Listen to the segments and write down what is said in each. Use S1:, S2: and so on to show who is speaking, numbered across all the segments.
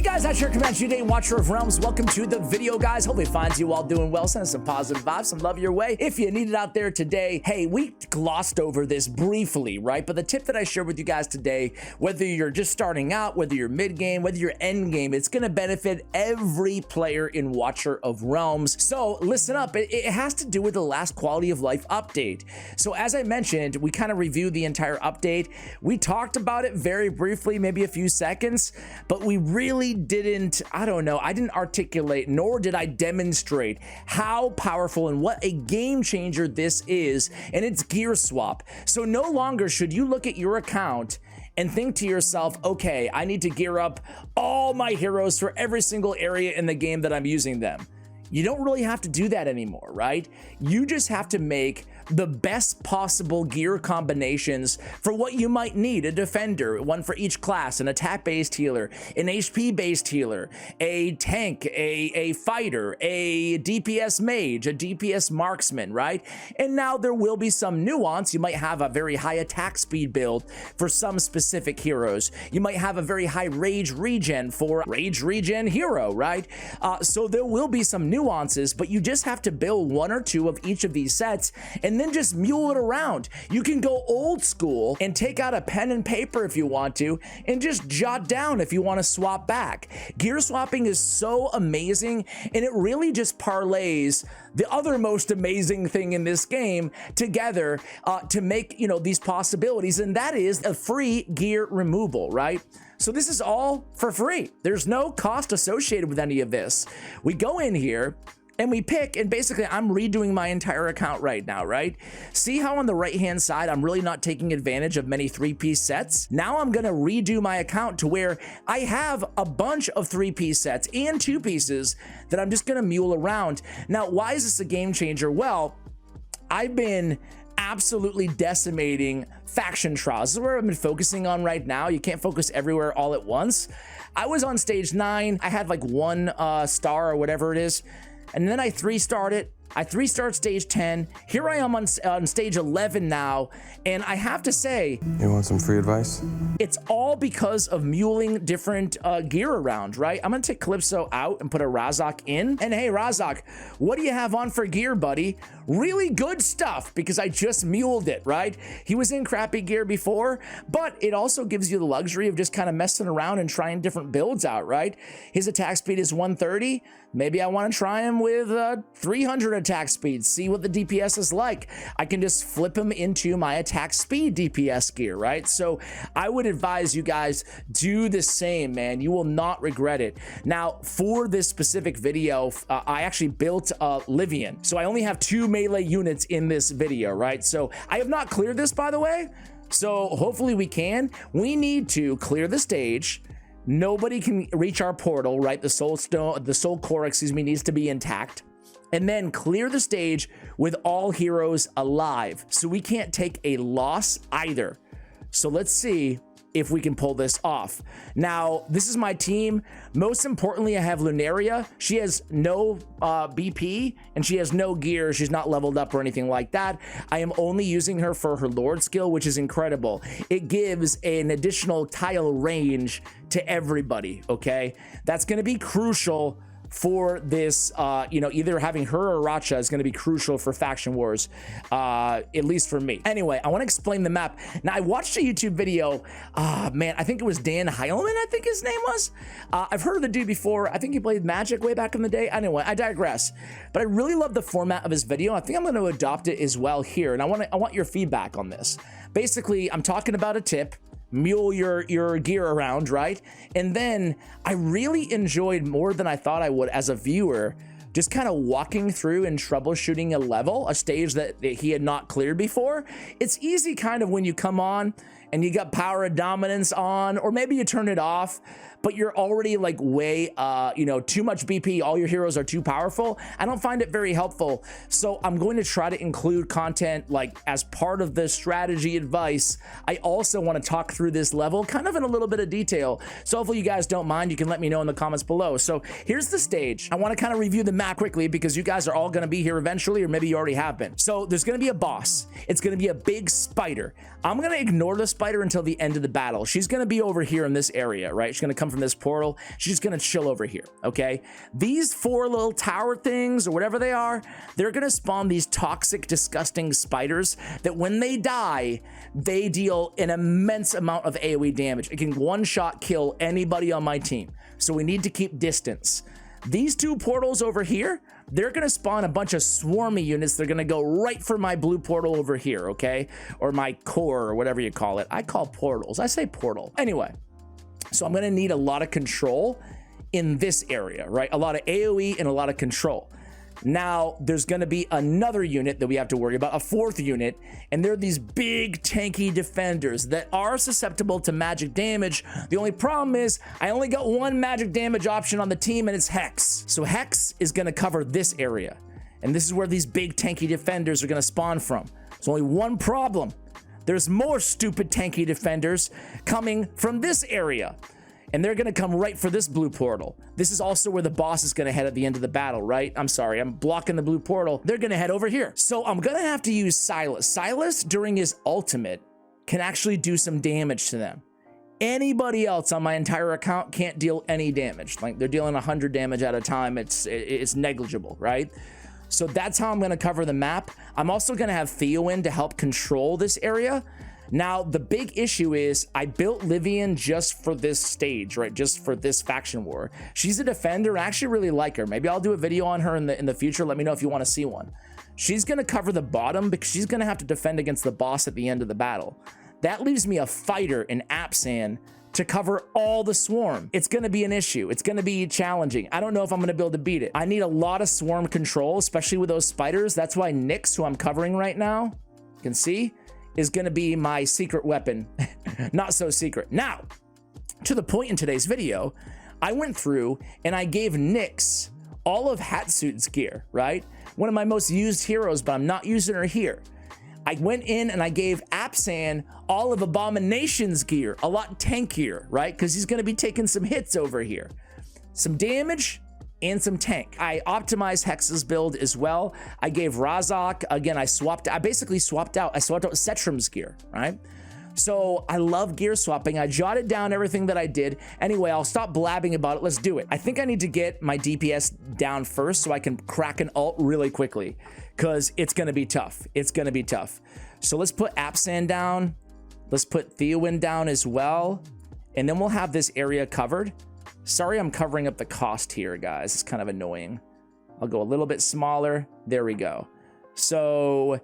S1: Guys, that's your Comanche Day, Watcher of Realms. Welcome to the video, guys. Hopefully it finds you all doing well. Send us some positive vibes, some love your way. If you need it out there today, hey, we glossed over this briefly, right? But the tip that I shared with you guys today, whether you're just starting out, whether you're mid-game, whether you're end-game, it's going to benefit every player in Watcher of Realms. So listen up. It has to do with the last quality of life update. So as I mentioned, we kind of reviewed the entire update. We talked about it very briefly, maybe a few seconds, but we really didn't, I didn't articulate, nor did I demonstrate how powerful and what a game changer this is, and it's gear swap. So no longer should you look at your account and think to yourself, okay, I need to gear up all my heroes for every single area in the game that I'm using them. You don't really have to do that anymore, right? You just have to make the best possible gear combinations for what you might need. A defender, one for each class, an attack-based healer, an HP-based healer, a tank, a fighter, a DPS mage, a DPS marksman, right? And now there will be some nuance. You might have a very high attack speed build for some specific heroes. You might have a very high rage regen for rage regen hero, right? So there will be some nuances, but you just have to build one or two of each of these sets and then just mule it around. You can go old school and take out a pen and paper if you want to and just jot down if you want to swap back. Gear swapping is so amazing, and it really just parlays the other most amazing thing in this game together to make, these possibilities, and that is a free gear removal, right? So this is all for free. There's no cost associated with any of this. We go in here and we pick, and basically I'm redoing my entire account right now, right? See how on the right-hand side, I'm really not taking advantage of many three-piece sets? Now I'm gonna redo my account to where I have a bunch of three-piece sets and two pieces that I'm just gonna mule around. Now, why is this a game changer? Well, I've been absolutely decimating faction trials. This is where I've been focusing on right now. You can't focus everywhere all at once. I was on stage 9. I had like 1 star or whatever it is. And then I 3-starred it. I 3-starred stage 10. Here I am on stage 11 now. And I have to say,
S2: you want some free advice?
S1: It's all because of muling different gear around, right? I'm gonna take Calypso out and put a Razak in. And hey, Razak, what do you have on for gear, buddy? Really good stuff, because I just muled it, right? He was in crappy gear before, but it also gives you the luxury of just kind of messing around and trying different builds out, right? His attack speed is 130. Maybe I want to try him with 300 attack speed, see what the DPS is like. I can just flip him into my attack speed DPS gear, right? So I would advise you guys do the same, man. You will not regret it. Now, for this specific video, I actually built Livian. So I only have 2 melee units in this video, right? So I have not cleared this, by the way. So hopefully we can. We need to clear the stage. Nobody can reach our portal, right? The soul core, needs to be intact. And then clear the stage with all heroes alive. So we can't take a loss either. So let's see if we can pull this off. Now, this is my team. Most importantly, I have Lunaria. She has no BP and she has no gear. She's not leveled up or anything like that. I am only using her for her Lord skill, which is incredible. It gives an additional tile range to everybody, okay? That's gonna be crucial for this, either having her or Racha is going to be crucial for faction wars, at least for me. Anyway, I want to explain the map. Now, I watched a YouTube video, man, I think it was Dan Heilman, I think his name was. I've heard of the dude before. I think he played Magic way back in the day. Anyway, I digress. But I really love the format of his video. I think I'm going to adopt it as well here, and I want your feedback on this. Basically, I'm talking about a tip. Mule your gear around, right? And then I really enjoyed, more than I thought I would as a viewer, just kind of walking through and troubleshooting a level, a stage that he had not cleared before. It's easy kind of when you come on and you got Power of Dominance on, or maybe you turn it off, but you're already like way, too much BP, all your heroes are too powerful. I don't find it very helpful. So I'm going to try to include content like as part of the strategy advice. I also want to talk through this level kind of in a little bit of detail. So hopefully you guys don't mind. You can let me know in the comments below. So here's the stage. I want to kind of review the map quickly because you guys are all going to be here eventually, or maybe you already have been. So there's going to be a boss. It's going to be a big spider. I'm going to ignore the spider spider until the end of the battle. She's going to be over here in this area, right? She's going to come from this portal. She's going to chill over here, okay? These 4 little tower things or whatever they are, they're going to spawn these toxic, disgusting spiders that when they die, they deal an immense amount of AoE damage. It can one-shot kill anybody on my team. So we need to keep distance. These 2 portals over here, they're going to spawn a bunch of swarmy units. They're going to go right for my blue portal over here, okay? Or my core or whatever you call it. I call portals. I say portal. Anyway, so I'm going to need a lot of control in this area, right? A lot of AoE and a lot of control. Now, there's going to be another unit that we have to worry about, a 4th unit, and they're these big tanky defenders that are susceptible to magic damage. The only problem is I only got 1 magic damage option on the team, and it's Hex. So Hex is going to cover this area, and this is where these big tanky defenders are going to spawn from. There's only one problem. There's more stupid tanky defenders coming from this area. And they're going to come right for this blue portal. This is also where the boss is going to head at the end of the battle, right? I'm sorry, I'm blocking the blue portal. They're going to head over here. So I'm going to have to use Sylas. Sylas, during his ultimate, can actually do some damage to them. Anybody else on my entire account can't deal any damage. Like, they're dealing 100 damage at a time. It's negligible, right? So that's how I'm going to cover the map. I'm also going to have Theowen to help control this area. Now, the big issue is I built Livian just for this stage, right? Just for this faction war. She's a defender. I actually really like her. Maybe I'll do a video on her in the future. Let me know if you want to see one. She's going to cover the bottom because she's going to have to defend against the boss at the end of the battle. That leaves me a fighter in Apsan to cover all the swarm. It's going to be an issue. It's going to be challenging. I don't know if I'm going to be able to beat it. I need a lot of swarm control, especially with those spiders. That's why Nyx, who I'm covering right now, you can see, is going to be my secret weapon. Not so secret. Now, to the point in today's video, I went through and I gave Nyx all of Hatsuit's gear, right? One of my most used heroes, but I'm not using her here. I went in and I gave Apsan all of Abomination's gear, a lot tankier, right? Because he's going to be taking some hits over here. Some damage and some tank. I optimized Hex's build as well. I gave Razak, again, I basically swapped out Cetrum's gear, right? So I love gear swapping. I jotted down everything that I did. Anyway, I'll stop blabbing about it. Let's do it. I think I need to get my DPS down first so I can crack an ult really quickly because it's going to be tough. It's going to be tough. So let's put Apsan down. Let's put Theowen down as well. And then we'll have this area covered. Sorry, I'm covering up the cost here, guys. It's kind of annoying. I'll go a little bit smaller. There we go. So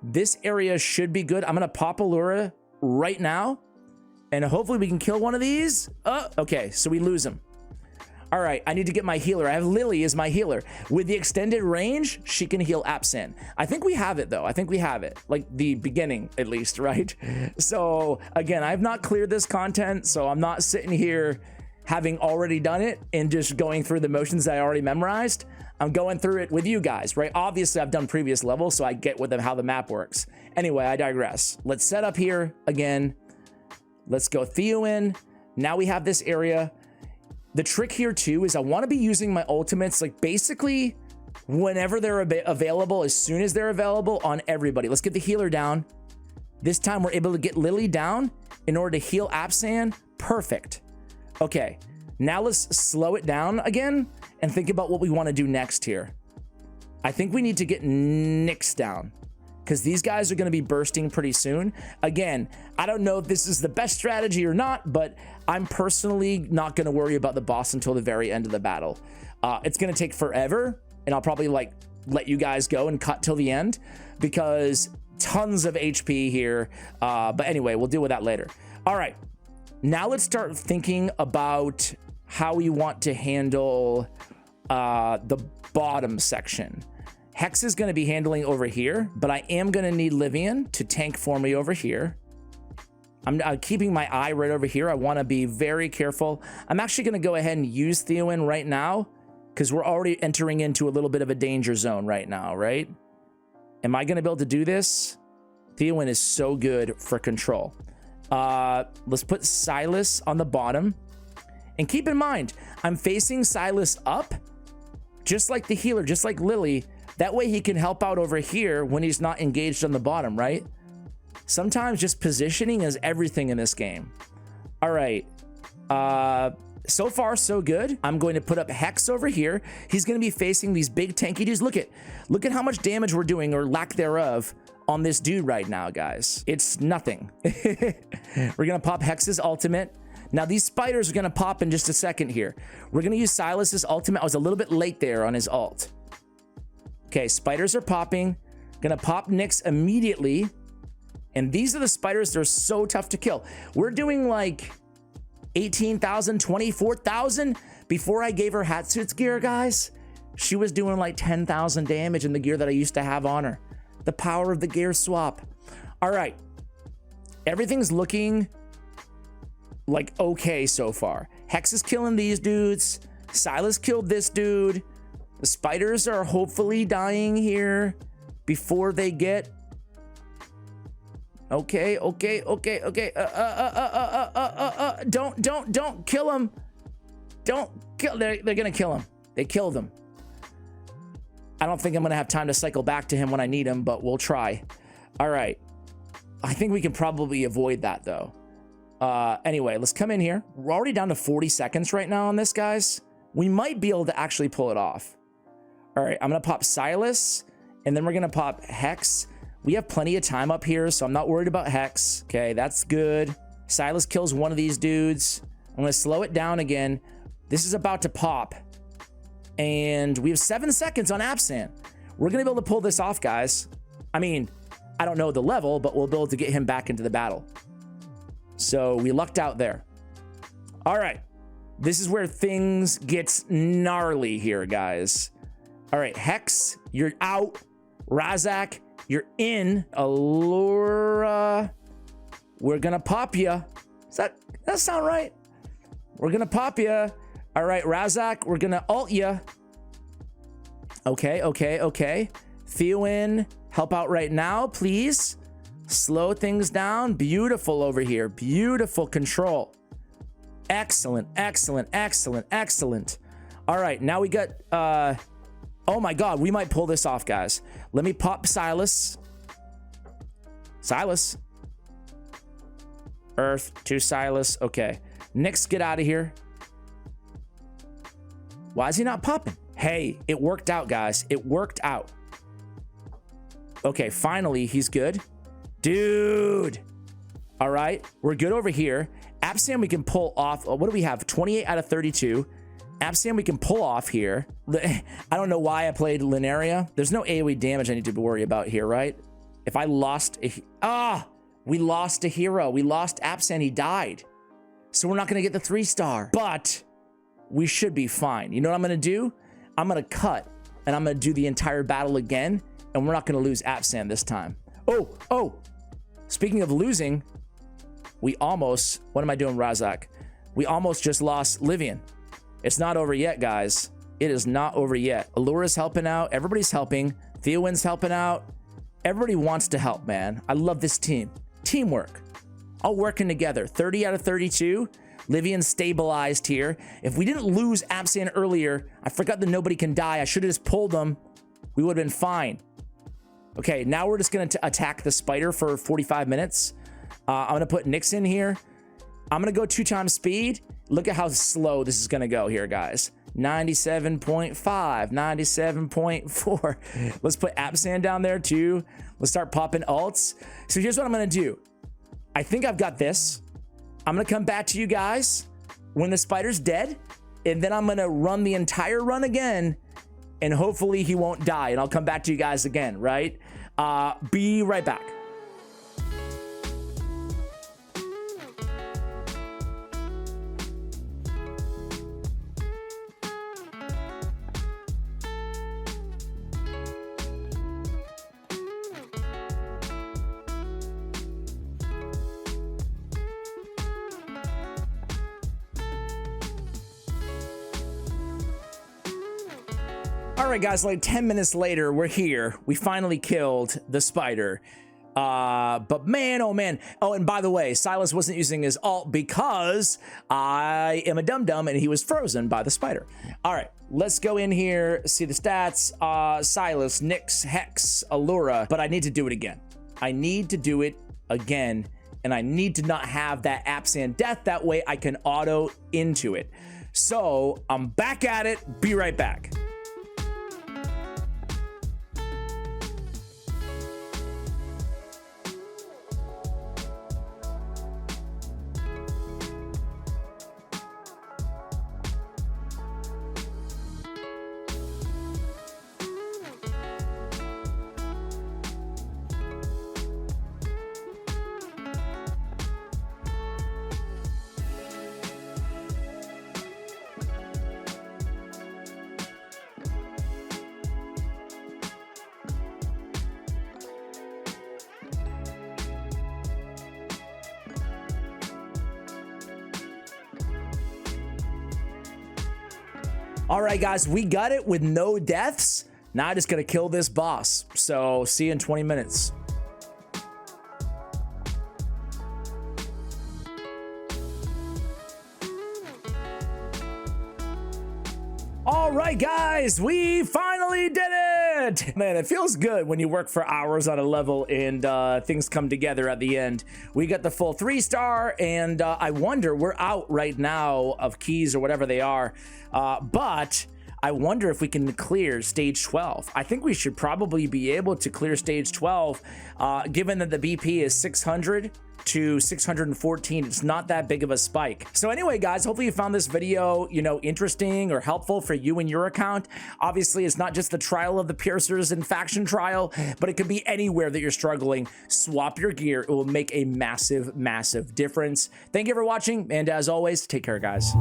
S1: this area should be good. I'm going to pop Allura right now, and hopefully we can kill one of these. Okay, so we lose him. All right, I need to get my healer. I have Lily as my healer. With the extended range, she can heal Apsan. I think we have it, though. I think we have it. Like, the beginning, at least, right? So, again, I've not cleared this content, so I'm not sitting here having already done it and just going through the motions that I already memorized. I'm going through it with you guys, right? Obviously, I've done previous levels, so I get with them how the map works. Anyway, I digress. Let's set up here again. Let's go Theowen. Now we have this area. The trick here, too, is I want to be using my ultimates, like, basically whenever they're available, as soon as they're available on everybody. Let's get the healer down. This time, we're able to get Lily down in order to heal Apsan. Perfect. Okay, now let's slow it down again and think about what we want to do next here. I think we need to get Nyx down because these guys are going to be bursting pretty soon. Again, I don't know if this is the best strategy or not, but I'm personally not going to worry about the boss until the very end of the battle. It's going to take forever, and I'll probably like let you guys go and cut till the end because tons of HP here. But anyway, we'll deal with that later. All right. Now let's start thinking about how we want to handle the bottom section. Hex is going to be handling over here, but I am going to need Livian to tank for me over here. I'm keeping my eye right over here. I want to be very careful. I'm actually going to go ahead and use Theowen right now because we're already entering into a little bit of a danger zone right now, right? Am I going to be able to do this? Theowen is so good for control. Let's put Sylas on the bottom. And keep in mind, I'm facing Sylas up, just like the healer, just like Lily. That way he can help out over here when he's not engaged on the bottom, right? Sometimes just positioning is everything in this game. All right. So far, so good. I'm going to put up Hex over here. He's going to be facing these big tanky dudes. Look at how much damage we're doing, or lack thereof, on this dude right now, guys. It's nothing. We're going to pop Hex's ultimate. Now, these spiders are going to pop in just a second here. We're going to use Silas's ultimate. I was a little bit late there on his ult. Okay, spiders are popping. Going to pop Nyx immediately. And these are the spiders that are so tough to kill. We're doing like 18,000, 24,000. Before I gave her Hatsuit's gear, guys, she was doing like 10,000 damage in the gear that I used to have on her. The power of the gear swap. All right. Everything's looking like okay so far. Hex is killing these dudes. Sylas killed this dude. The spiders are hopefully dying here before they get... Okay. Don't kill him. Don't kill. They're gonna kill him. They killed him. I don't think I'm gonna have time to cycle back to him when I need him, but we'll try. All right. I think we can probably avoid that though. Anyway, let's come in here. We're already down to 40 seconds right now on this, guys. We might be able to actually pull it off. All right, I'm gonna pop Sylas, and then we're gonna pop Hex. We have plenty of time up here, so I'm not worried about Hex. Okay, that's good. Sylas kills one of these dudes. I'm gonna slow it down again. This is about to pop. And we have 7 seconds on Absan. We're gonna be able to pull this off, guys. I mean, I don't know the level, but we'll be able to get him back into the battle. So we lucked out there. All right, this is where things get gnarly here, guys. All right, Hex, you're out. Razak, you're in. Allura, we're gonna pop you. Does that sound right? We're gonna pop you. All right, Razak, we're gonna ult you. Okay. Theoin, help out right now, please. Slow things down. Beautiful over here. Beautiful control. Excellent. All right, now we got... oh my God, we might pull this off, guys. Let me pop Sylas. Earth to Sylas. Okay. Nyx, get out of here. Why is he not popping? Hey, it worked out, guys. It worked out. Okay, finally, he's good. Dude. All right, we're good over here. Absan, we can pull off. What do we have? 28 out of 32. Absan, we can pull off here. I don't know why I played Lunaria. There's no AoE damage I need to worry about here, right? If I lost... we lost a hero. We lost Absan. He died. So we're not going to get the 3-star. But we should be fine. You know what I'm going to do? I'm going to cut, and I'm going to do the entire battle again, and we're not going to lose Absan this time. Oh. Speaking of losing, we almost... What am I doing, Razak? We almost just lost Livian. It's not over yet, guys. It is not over yet. Allura's helping out. Everybody's helping. Theoin's helping out. Everybody wants to help, man. I love this team. Teamwork. All working together. 30 out of 32. Livian stabilized here. If we didn't lose Absan earlier, I forgot that nobody can die. I should have just pulled them. We would have been fine. Okay, now we're just going to attack the spider for 45 minutes. I'm going to put Nyx in here. I'm going to go 2x speed. Look at how slow this is going to go here, guys. 97.5, 97.4. Let's put Absan down there too. Let's start popping ults. So here's what I'm going to do. I think I've got this. I'm going to come back to you guys when the spider's dead, and then I'm going to run the entire run again, and hopefully he won't die, and I'll come back to you guys again, right? Be right back. All right, guys, like 10 minutes later, we're here. We finally killed the spider. But man, oh man. Oh, and by the way, Sylas wasn't using his ult because I am a dum-dum and he was frozen by the spider. All right, let's go in here, see the stats. Sylas, Nyx, Hex, Allura, but I need to do it again. I need to do it again, and I need to not have that Absand death. That way I can auto into it. So I'm back at it. Be right back. All right, guys, we got it with no deaths. Now I just gotta kill this boss. So see you in 20 minutes. All right, guys, we finally did it. Man, it feels good when you work for hours on a level and things come together at the end. We got the full 3-star, and I wonder, we're out right now of keys or whatever they are, but I wonder if we can clear stage 12. I think we should probably be able to clear stage 12, given that the BP is 600 to 614. It's not that big of a spike. So anyway, guys, hopefully you found this video, interesting or helpful for you and your account. Obviously, it's not just the trial of the piercers and faction trial, but it could be anywhere that you're struggling. Swap your gear. It will make a massive, massive difference. Thank you for watching, and as always, take care, guys.